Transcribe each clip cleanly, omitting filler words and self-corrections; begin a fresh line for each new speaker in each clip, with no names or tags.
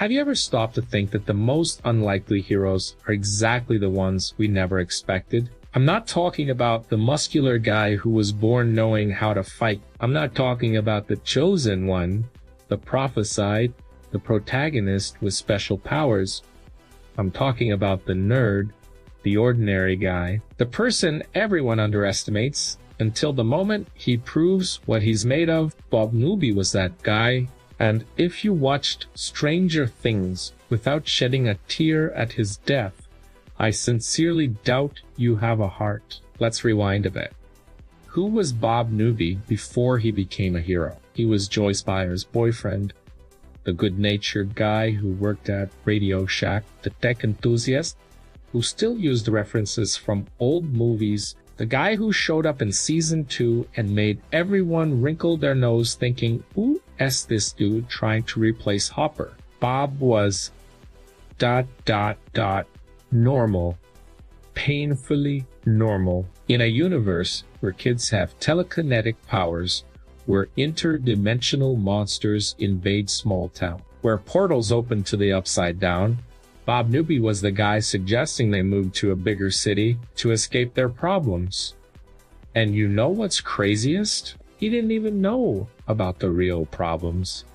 Have you ever stopped to think that the most unlikely heroes are exactly the ones we never expected? I'm not talking about the muscular guy who was born knowing how to fight. I'm not talking about the chosen one, the prophesied, the protagonist with special powers. I'm talking about the nerd, the ordinary guy, the person everyone underestimates until the moment he proves what he's made of. Bob NEWBY was that guy. And if you watched Stranger Things without shedding a tear at his death, I sincerely doubt you have a heart. Let's rewind a bit. Who was Bob NEWBY before he became a hero? He was Joyce Byers' boyfriend, the good-natured guy who worked at RadioShack, the tech enthusiast who still used references from old movies, the guy who showed up in season 2 and made everyone wrinkle their nose thinking, who is this dude trying to replace Hopper? Bob was ... normal. Painfully normal. In a universe where kids have telekinetic powers, where interdimensional monsters invade small town, where portals open to the upside down, Bob NEWBY was the guy suggesting they move to a bigger city to escape their problems. And you know what's craziest? He didn't even know about the real problems.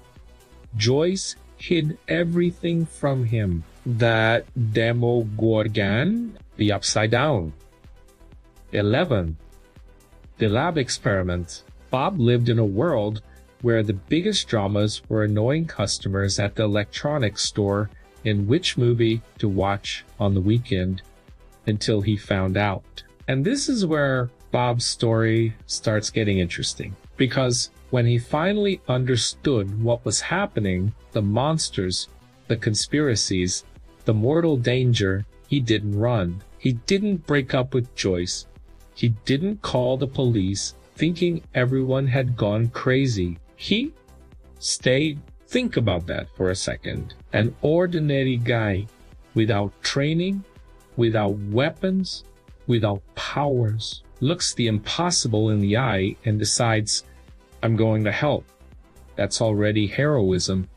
Joyce hid everything from him. That demodog, the upside down. 11. The lab experiment. Bob lived in a world where the biggest dramas were annoying customers at the electronics store in which movie to watch on the weekend until he found out. And this is where Bob's story starts getting interesting, because when he finally understood what was happening, the monsters, the conspiracies, the mortal danger, he didn't run. He didn't break up with Joyce. He didn't call the police thinking everyone had gone crazy. He stayed. Think about that for a second. An ordinary guy without training, without weapons, without powers, looks the impossible in the eye and decides, I'm going to help. That's already heroism.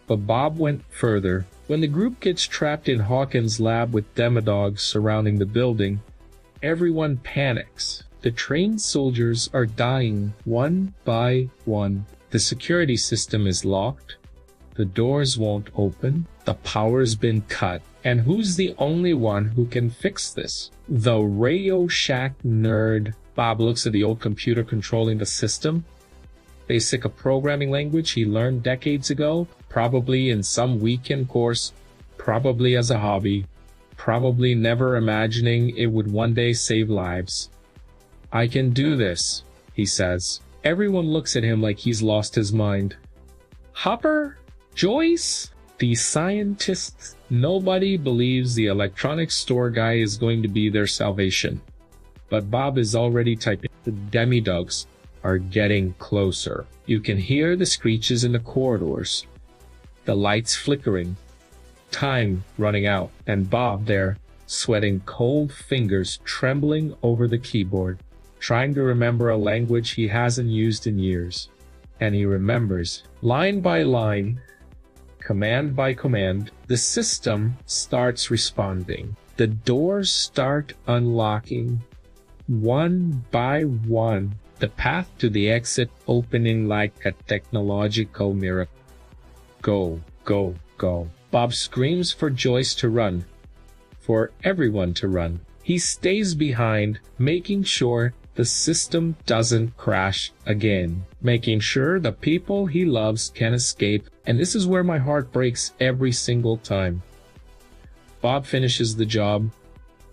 But Bob went further. When the group gets trapped in Hawkins' lab with demodogs surrounding the building, everyone panics. The trained soldiers are dying one by one. The security system is locked. The doors won't open. The power's been cut. And who's the only one who can fix this? The RadioShack nerd. Bob looks at the old computer controlling the system. Basic a programming language he learned decades ago, probably in some weekend course, probably as a hobby, probably never imagining it would one day save lives. I can do this, he says. Everyone looks at him like he's lost his mind. Hopper? Joyce? These scientists? Nobody believes the electronics store guy is going to be their salvation. But Bob is already typing. The demodogs are getting closer. You can hear the screeches in the corridors, the lights flickering, time running out, and Bob there, sweating cold fingers, trembling over the keyboard, trying to remember a language he hasn't used in years. And he remembers, line by line, command by command, the system starts responding. The doors start unlocking, one by one, the path to the exit opening like a technological miracle. Go, go, go. Bob screams for Joyce to run, for everyone to run. He stays behind, making sure the system doesn't crash again, making sure the people he loves can escape. And this is where my heart breaks every single time. Bob finishes the job.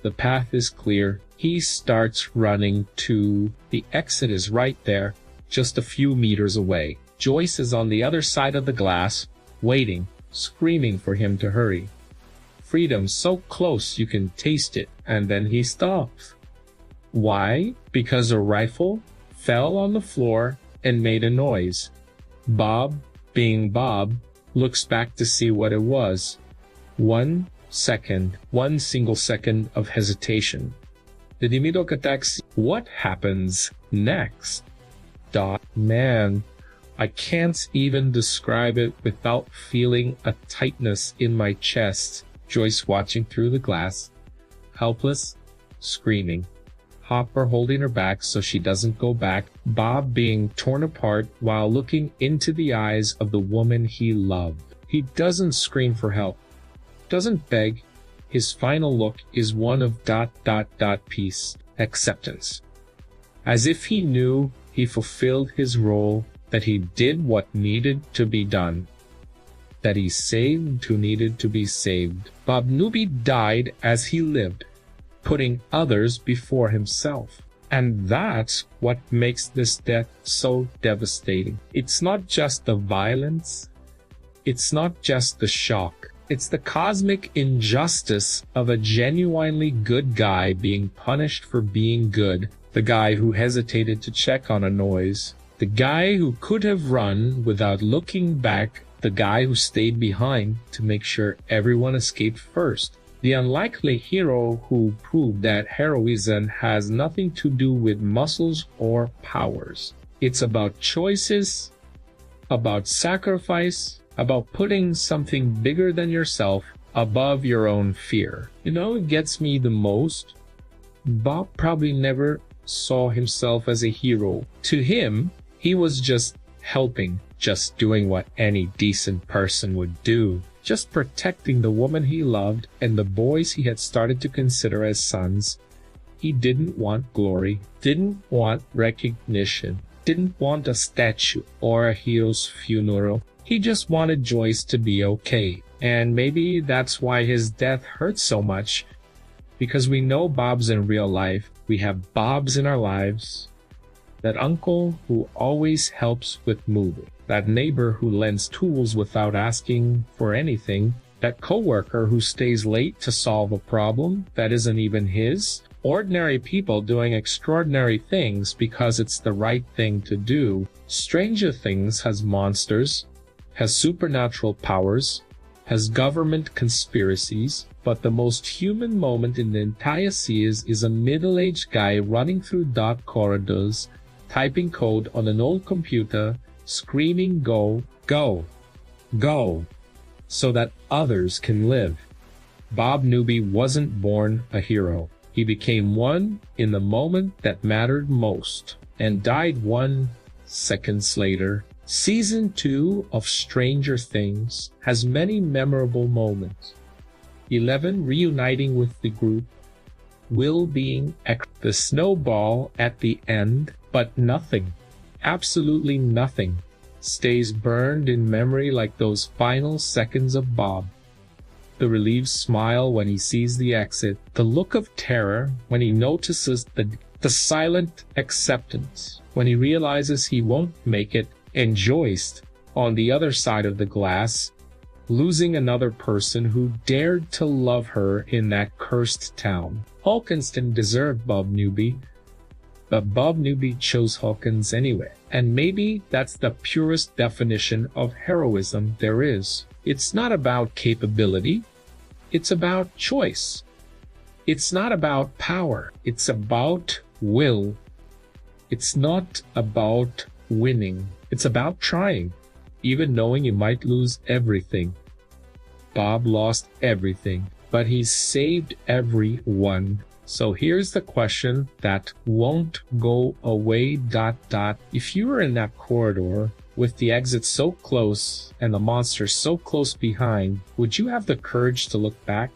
The path is clear. He starts running to the exit is right there, just a few meters away. Joyce is on the other side of the glass, waiting, screaming for him to hurry. Freedom so close you can taste it, and then he stops. Why? Because a rifle fell on the floor and made a noise. Bob, being Bob, looks back to see what it was. 1 second, 1 single second of hesitation. The demodog attacks. What happens next? Man, I can't even describe it without feeling a tightness in my chest. Joyce watching through the glass, helpless, screaming. Hopper holding her back so she doesn't go back. Bob being torn apart while looking into the eyes of the woman he loved. He doesn't scream for help, doesn't beg. His final look is one of ... peace, acceptance. As if he knew he fulfilled his role, that he did what needed to be done, that he saved who needed to be saved. Bob Newby died as he lived, putting others before himself. And that's what makes this death so devastating. It's not just the violence, it's not just the shock. It's the cosmic injustice of a genuinely good guy being punished for being good. The guy who hesitated to check on a noise. The guy who could have run without looking back. The guy who stayed behind to make sure everyone escaped first. The unlikely hero who proved that heroism has nothing to do with muscles or powers. It's about choices, about sacrifice, about putting something bigger than yourself above your own fear. You know, it gets me the most. Bob probably never saw himself as a hero. To him, he was just helping, just doing what any decent person would do, just protecting the woman he loved and the boys he had started to consider as sons. He didn't want glory, didn't want recognition, didn't want a statue or a hero's funeral. He just wanted Joyce to be okay. And maybe that's why his death hurt so much, because we know Bobs in real life. We have Bobs in our lives. That uncle who always helps with moving. That neighbor who lends tools without asking for anything. That coworker who stays late to solve a problem that isn't even his. Ordinary people doing extraordinary things because it's the right thing to do. Stranger Things has monsters, has supernatural powers, has government conspiracies, but the most human moment in the entire series is a middle-aged guy running through dark corridors, typing code on an old computer, screaming go, go, go, so that others can live. Bob Newby wasn't born a hero. He became one in the moment that mattered most, and died 1 second later. Season 2 of Stranger Things has many memorable moments. 11 reuniting with the group, Will being the snowball at the end, but nothing, absolutely nothing, stays burned in memory like those final seconds of Bob. The relieved smile when he sees the exit, the look of terror when he notices the silent acceptance, when he realizes he won't make it, and Joyce, on the other side of the glass, losing another person who dared to love her in that cursed town. Hawkins didn't deserve Bob Newby, but Bob Newby chose Hawkins anyway. And maybe that's the purest definition of heroism there is. It's not about capability, it's about choice. It's not about power, it's about will. It's not about winning. It's about trying, even knowing you might lose everything. Bob lost everything, but he saved everyone. So here's the question that won't go away, ... If you were in that corridor with the exit so close and the monster so close behind, would you have the courage to look back?